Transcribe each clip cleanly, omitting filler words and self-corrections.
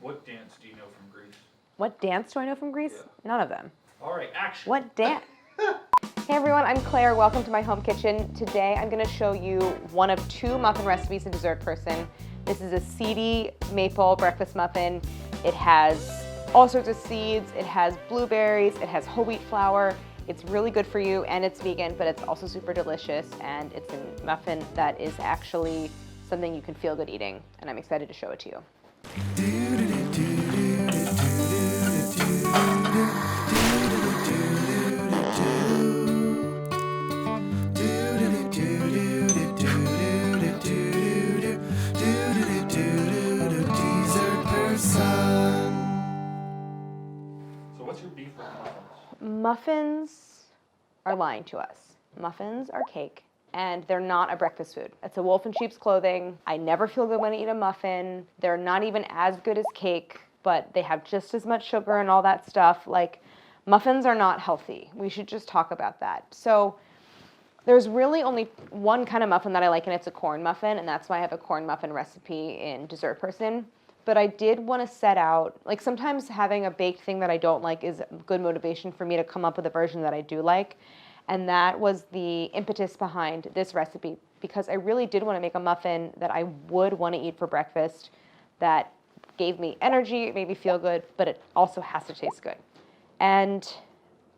What dance do you know from Greece? What dance do I know from Greece? Yeah. None of them. All right, action. What dance? Hey everyone, I'm Claire. Welcome to my home kitchen. Today I'm going to show you one of two muffin recipes in Dessert Person. This is a seedy maple breakfast muffin. It has all sorts of seeds. It has blueberries. It has whole wheat flour. It's really good for you and it's vegan, but it's also super delicious, and it's a muffin that is actually something you can feel good eating, and I'm excited to show it to you. So what's your beef with muffins? Muffins are lying to us. Muffins are cake, and they're not a breakfast food. It's a wolf in sheep's clothing. I never feel good when I eat a muffin. They're not even as good as cake, but they have just as much sugar and all that stuff. Like, muffins are not healthy. We should just talk about that. So there's really only one kind of muffin that I like, and it's a corn muffin, and that's why I have a corn muffin recipe in Dessert Person. But I did want to set out, like, sometimes having a baked thing that I don't like is good motivation for me to come up with a version that I do like. And that was the impetus behind this recipe, because I really did want to make a muffin that I would want to eat for breakfast, that gave me energy, it made me feel good, but it also has to taste good. And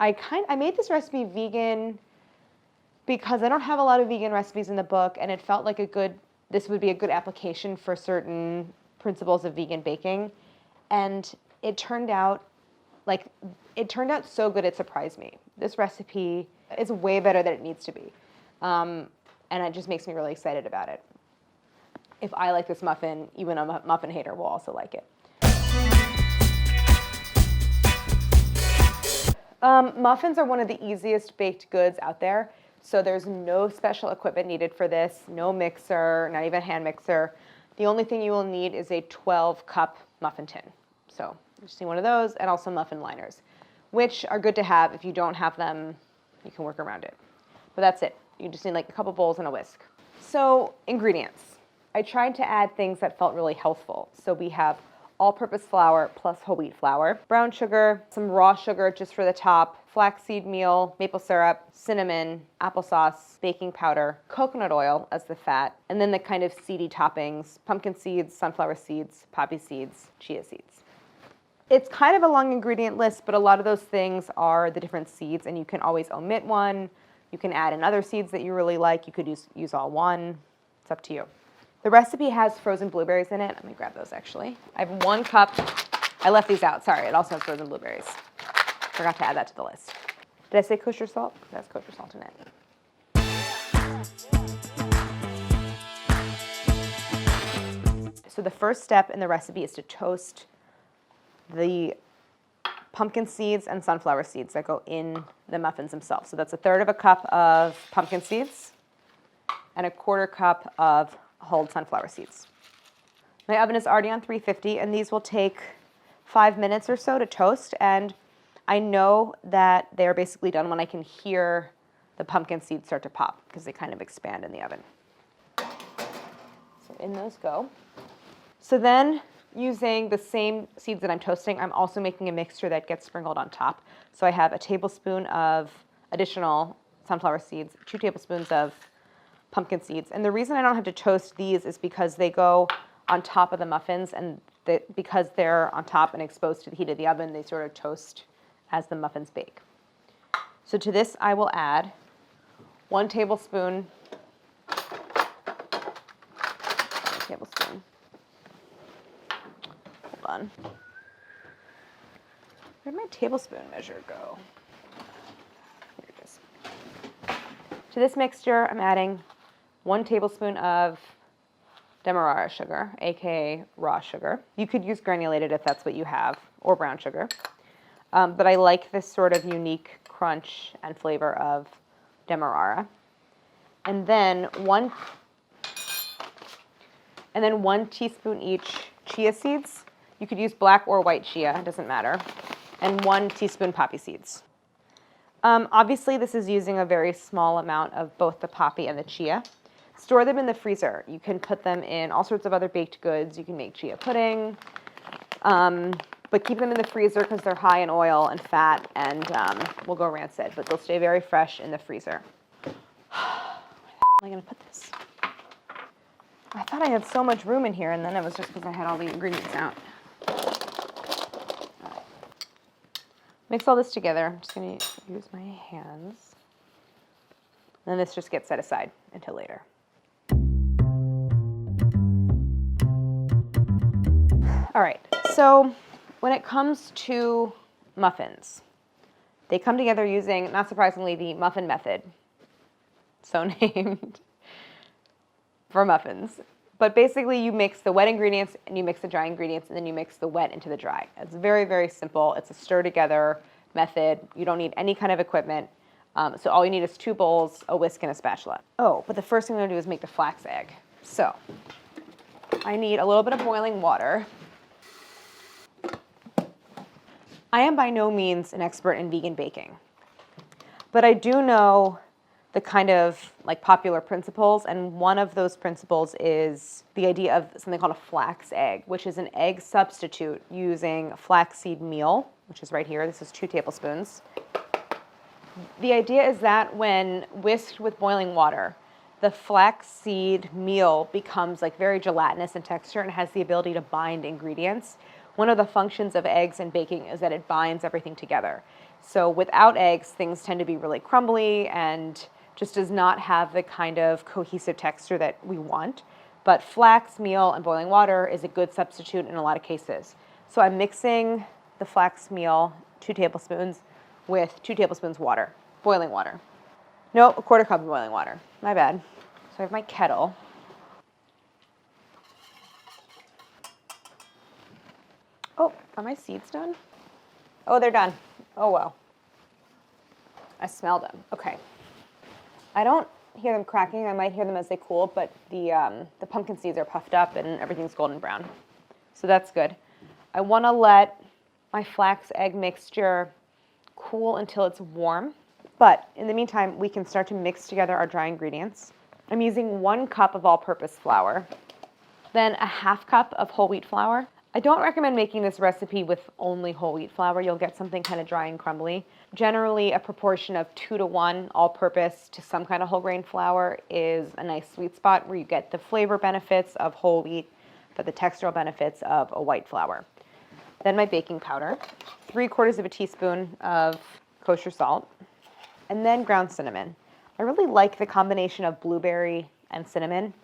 I made this recipe vegan because I don't have a lot of vegan recipes in the book, and it felt like this would be a good application for certain principles of vegan baking. And it turned out so good it surprised me. This recipe is way better than it needs to be. And it just makes me really excited about it. If I like this muffin, even a muffin hater will also like it. Muffins are one of the easiest baked goods out there. So there's no special equipment needed for this, no mixer, not even a hand mixer. The only thing you will need is a 12-cup muffin tin. So you just need one of those, and also muffin liners, which are good to have. If you don't have them, you can work around it. But that's it. You just need like a couple bowls and a whisk. So ingredients. I tried to add things that felt really healthful. So we have all-purpose flour plus whole wheat flour, brown sugar, some raw sugar just for the top, flaxseed meal, maple syrup, cinnamon, applesauce, baking powder, coconut oil as the fat, and then the kind of seedy toppings, pumpkin seeds, sunflower seeds, poppy seeds, chia seeds. It's kind of a long ingredient list, but a lot of those things are the different seeds, and you can always omit one. You can add in other seeds that you really like. You could use all one. It's up to you. The recipe has frozen blueberries in it. Let me grab those, actually. I have 1 cup. I left these out. Sorry, it also has frozen blueberries. Forgot to add that to the list. Did I say kosher salt? That's kosher salt in it. So the first step in the recipe is to toast the pumpkin seeds and sunflower seeds that go in the muffins themselves. So that's 1/3 cup of pumpkin seeds and 1/4 cup of hulled sunflower seeds. My oven is already on 350, and these will take 5 minutes or so to toast, and I know that they're basically done when I can hear the pumpkin seeds start to pop, because they kind of expand in the oven. So in those go. So then, using the same seeds that I'm toasting, I'm also making a mixture that gets sprinkled on top. So I have a tablespoon of additional sunflower seeds, 2 tablespoons of pumpkin seeds. And the reason I don't have to toast these is because they go on top of the muffins, and because they're on top and exposed to the heat of the oven, they sort of toast as the muffins bake. So to this I will add 1 tablespoon. Hold on. Where'd my tablespoon measure go? Here it is. To this mixture, I'm adding 1 tablespoon of demerara sugar, aka raw sugar. You could use granulated if that's what you have, or brown sugar. But I like this sort of unique crunch and flavor of demerara. And then 1 teaspoon each chia seeds. You could use black or white chia, it doesn't matter. And 1 teaspoon poppy seeds. Obviously, this is using a very small amount of both the poppy and the chia. Store them in the freezer. You can put them in all sorts of other baked goods. You can make chia pudding. But keep them in the freezer because they're high in oil and fat and will go rancid, but they'll stay very fresh in the freezer. Where the hell am I going to put this? I thought I had so much room in here, and then it was just because I had all the ingredients out. All right. Mix all this together. I'm just going to use my hands. And then this just gets set aside until later. All right, so when it comes to muffins, they come together using, not surprisingly, the muffin method, so named for muffins. But basically you mix the wet ingredients and you mix the dry ingredients and then you mix the wet into the dry. It's very, very simple. It's a stir together method. You don't need any kind of equipment. So all you need is 2 bowls, a whisk, and a spatula. Oh, but the first thing I'm gonna do is make the flax egg. So I need a little bit of boiling water. I am by no means an expert in vegan baking, but I do know the kind of like popular principles, and one of those principles is the idea of something called a flax egg, which is an egg substitute using flaxseed meal, which is right here. This is 2 tablespoons. The idea is that when whisked with boiling water, the flaxseed meal becomes like very gelatinous in texture and has the ability to bind ingredients. One of the functions of eggs in baking is that it binds everything together. So without eggs, things tend to be really crumbly and just does not have the kind of cohesive texture that we want. But flax meal and boiling water is a good substitute in a lot of cases. So I'm mixing the flax meal, 2 tablespoons, with 2 tablespoons water, boiling water. No, a 1/4 cup of boiling water, my bad. So I have my kettle. Oh, are my seeds done? Oh, they're done. Oh, well. I smell them. Okay. I don't hear them cracking. I might hear them as they cool, but the pumpkin seeds are puffed up and everything's golden brown. So that's good. I want to let my flax egg mixture cool until it's warm. But in the meantime, we can start to mix together our dry ingredients. I'm using 1 cup of all-purpose flour, then a 1/2 cup of whole wheat flour. I don't recommend making this recipe with only whole wheat flour. You'll get something kind of dry and crumbly. Generally, a proportion of 2 to 1 all-purpose to some kind of whole grain flour is a nice sweet spot where you get the flavor benefits of whole wheat, but the textural benefits of a white flour. Then my baking powder, 3/4 of a teaspoon of kosher salt, and then ground cinnamon. I really like the combination of blueberry and cinnamon.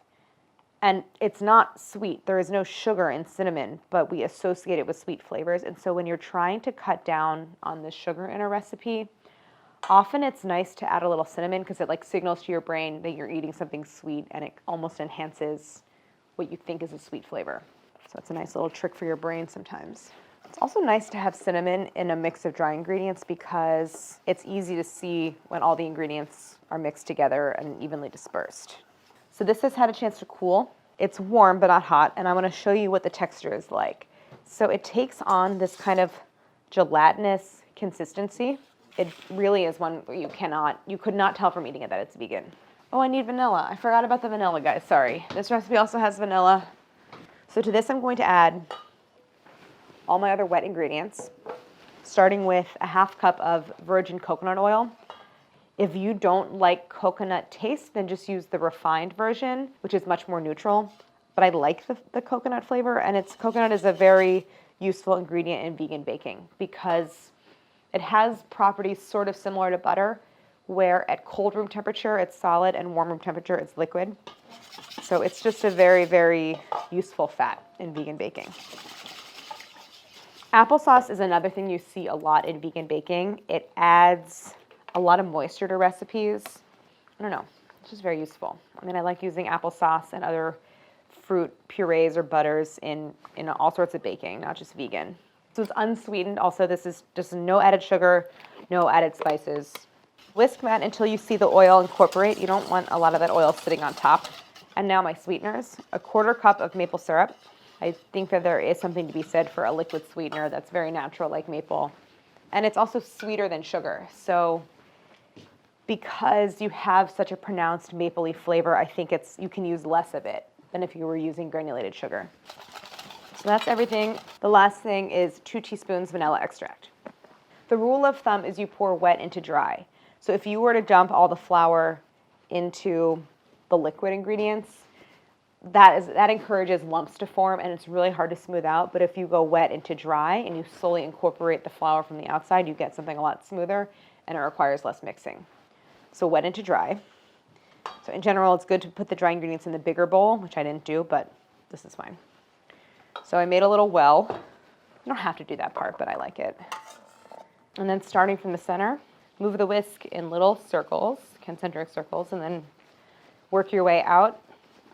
And it's not sweet. There is no sugar in cinnamon, but we associate it with sweet flavors. And so when you're trying to cut down on the sugar in a recipe, often it's nice to add a little cinnamon because it like signals to your brain that you're eating something sweet and it almost enhances what you think is a sweet flavor. So it's a nice little trick for your brain sometimes. It's also nice to have cinnamon in a mix of dry ingredients because it's easy to see when all the ingredients are mixed together and evenly dispersed. So this has had a chance to cool. It's warm but not hot, and I want to show you what the texture is like. So it takes on this kind of gelatinous consistency. It really is one where you could not tell from eating it that it's vegan. Oh, I need vanilla. I forgot about the vanilla, guys, sorry. This recipe also has vanilla. So to this I'm going to add all my other wet ingredients, starting with a 1/2 cup of virgin coconut oil. If you don't like coconut taste, then just use the refined version, which is much more neutral. But I like the coconut flavor, and coconut is a very useful ingredient in vegan baking because it has properties sort of similar to butter, where at cold room temperature it's solid and warm room temperature it's liquid. So it's just a very, very useful fat in vegan baking. Applesauce is another thing you see a lot in vegan baking. It adds a lot of moisture to recipes. I don't know, it's just very useful. I mean, I like using applesauce and other fruit purees or butters in all sorts of baking, not just vegan. So it's unsweetened. Also, this is just no added sugar, no added spices. Whisk that until you see the oil incorporate. You don't want a lot of that oil sitting on top. And now my sweeteners, a 1/4 cup of maple syrup. I think that there is something to be said for a liquid sweetener that's very natural like maple. And it's also sweeter than sugar. So because you have such a pronounced mapley flavor, I think you can use less of it than if you were using granulated sugar. So So that's everything. The last thing is 2 teaspoons vanilla extract. The rule of thumb is you pour wet into dry. So if you were to dump all the flour into the liquid ingredients, that encourages lumps to form and it's really hard to smooth out. But if you go wet into dry and you slowly incorporate the flour from the outside, you get something a lot smoother and it requires less mixing. So wet into dry. So in general, it's good to put the dry ingredients in the bigger bowl, which I didn't do, but this is fine. So I made a little well. You don't have to do that part, but I like it. And then starting from the center, move the whisk in little circles, concentric circles, and then work your way out.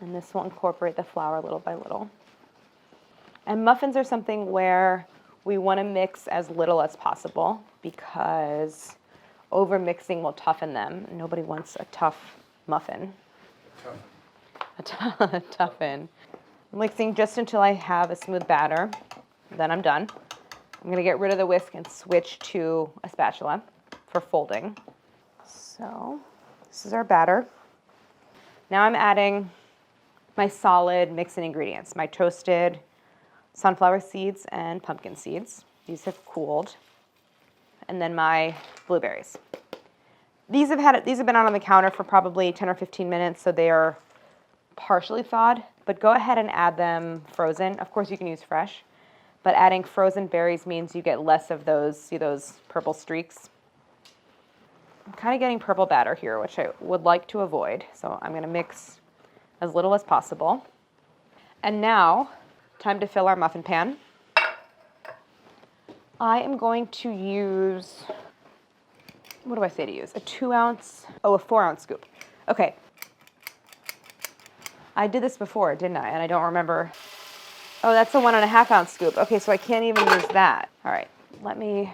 And this will incorporate the flour little by little. And muffins are something where we want to mix as little as possible because over mixing will toughen them. Nobody wants a tough muffin. A toughen. I'm mixing just until I have a smooth batter. Then I'm done. I'm going to get rid of the whisk and switch to a spatula for folding. So this is our batter. Now I'm adding my solid mixing ingredients, my toasted sunflower seeds and pumpkin seeds. These have cooled. And then my blueberries. These have been out on the counter for probably 10 or 15 minutes, so they are partially thawed, but go ahead and add them frozen. Of course, you can use fresh, but adding frozen berries means you get less of those, see those purple streaks? I'm kind of getting purple batter here, which I would like to avoid, so I'm going to mix as little as possible. And now, time to fill our muffin pan. I am going to use, what do I say to use? A 2-ounce, a 4-ounce scoop. Okay. I did this before, didn't I? And I don't remember. Oh, that's a 1.5-ounce scoop. Okay, so I can't even use that. All right, let me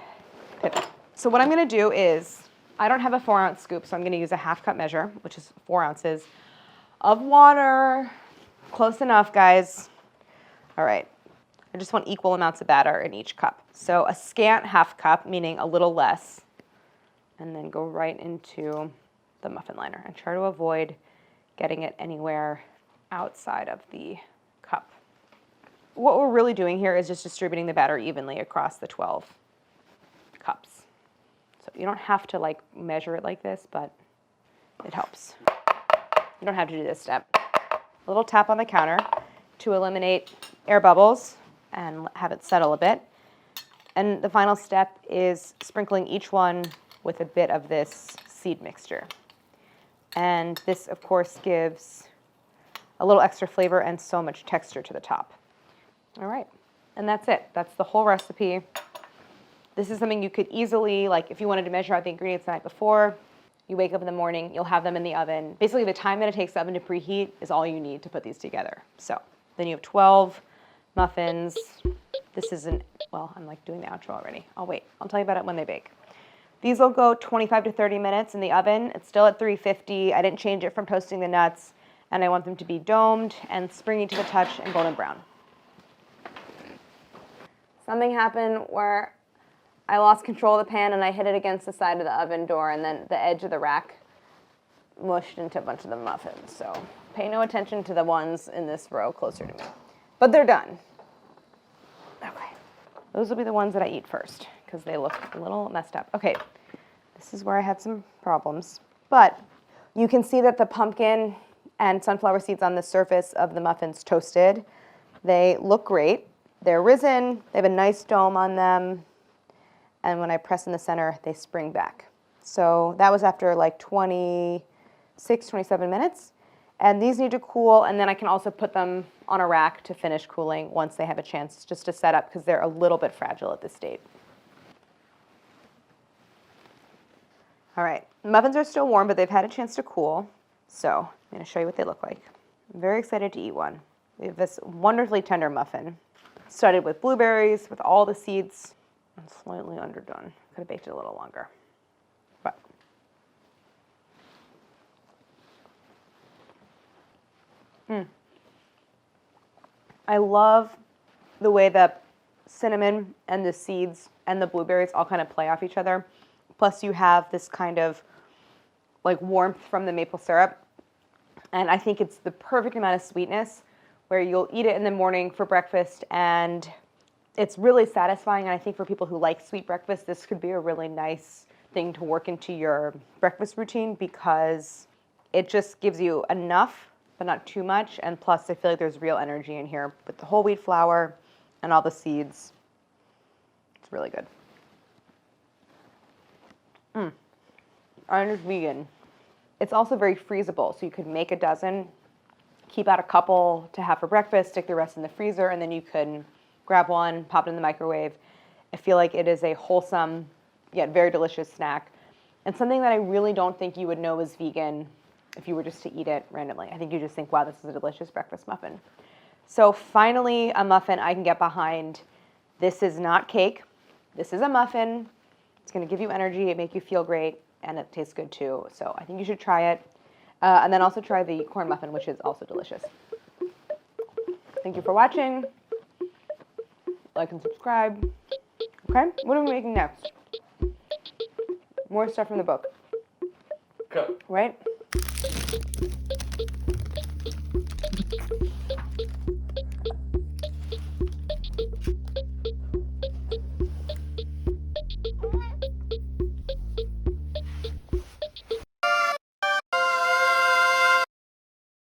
pivot. So what I'm gonna do is, I don't have a 4-ounce scoop, so I'm gonna use a 1/2 cup measure, which is 4 ounces of water. Close enough, guys. All right, I just want equal amounts of batter in each cup. So a scant 1/2 cup, meaning a little less, and then go right into the muffin liner and try to avoid getting it anywhere outside of the cup. What we're really doing here is just distributing the batter evenly across the 12 cups. So you don't have to like measure it like this, but it helps. You don't have to do this step. A little tap on the counter to eliminate air bubbles and have it settle a bit. And the final step is sprinkling each one with a bit of this seed mixture. And this, of course, gives a little extra flavor and so much texture to the top. All right, and that's it. That's the whole recipe. This is something you could easily, like if you wanted to measure out the ingredients the night before, you wake up in the morning, you'll have them in the oven. Basically, the time that it takes the oven to preheat is all you need to put these together. So then you have 12 muffins. This isn't, well, I'm like doing the outro already. I'll wait. I'll tell you about it when they bake. These will go 25 to 30 minutes in the oven. It's still at 350. I didn't change it from toasting the nuts, and I want them to be domed and springy to the touch and golden brown. Something happened where I lost control of the pan and I hit it against the side of the oven door, and then the edge of the rack mushed into a bunch of the muffins. So pay no attention to the ones in this row closer to me. But they're done. Okay. Those will be the ones that I eat first because they look a little messed up. Okay, this is where I had some problems. But you can see that the pumpkin and sunflower seeds on the surface of the muffins toasted. They look great. They're risen. They have a nice dome on them. And when I press in the center, they spring back. So that was after like 26, 27 minutes. And these need to cool, and then I can also put them on a rack to finish cooling once they have a chance just to set up because they're a little bit fragile at this state. All right, the muffins are still warm, but they've had a chance to cool. So I'm going to show you what they look like. I'm very excited to eat one. We have this wonderfully tender muffin, studded with blueberries, with all the seeds, and slightly underdone. Could have baked it a little longer. But I love the way the cinnamon and the seeds and the blueberries all kind of play off each other. Plus you have this kind of like warmth from the maple syrup. And I think it's the perfect amount of sweetness where you'll eat it in the morning for breakfast, and it's really satisfying. And I think for people who like sweet breakfast, this could be a really nice thing to work into your breakfast routine because it just gives you enough, but not too much. And plus, I feel like there's real energy in here with the whole wheat flour and all the seeds. It's really good. And it's vegan. It's also very freezable, so you could make a dozen, keep out a couple to have for breakfast, stick the rest in the freezer, and then you can grab one, pop it in the microwave. I feel like it is a wholesome, yet very delicious snack, and something that I really don't think you would know is vegan if you were just to eat it randomly. I think you just think, wow, this is a delicious breakfast muffin. So finally, a muffin I can get behind. This is not cake. This is a muffin. It's going to give you energy, make you feel great, and it tastes good too. So I think you should try it. And then also try the corn muffin, which is also delicious. Thank you for watching. Like and subscribe. Okay, what are we making next? More stuff from the book. Go. Right?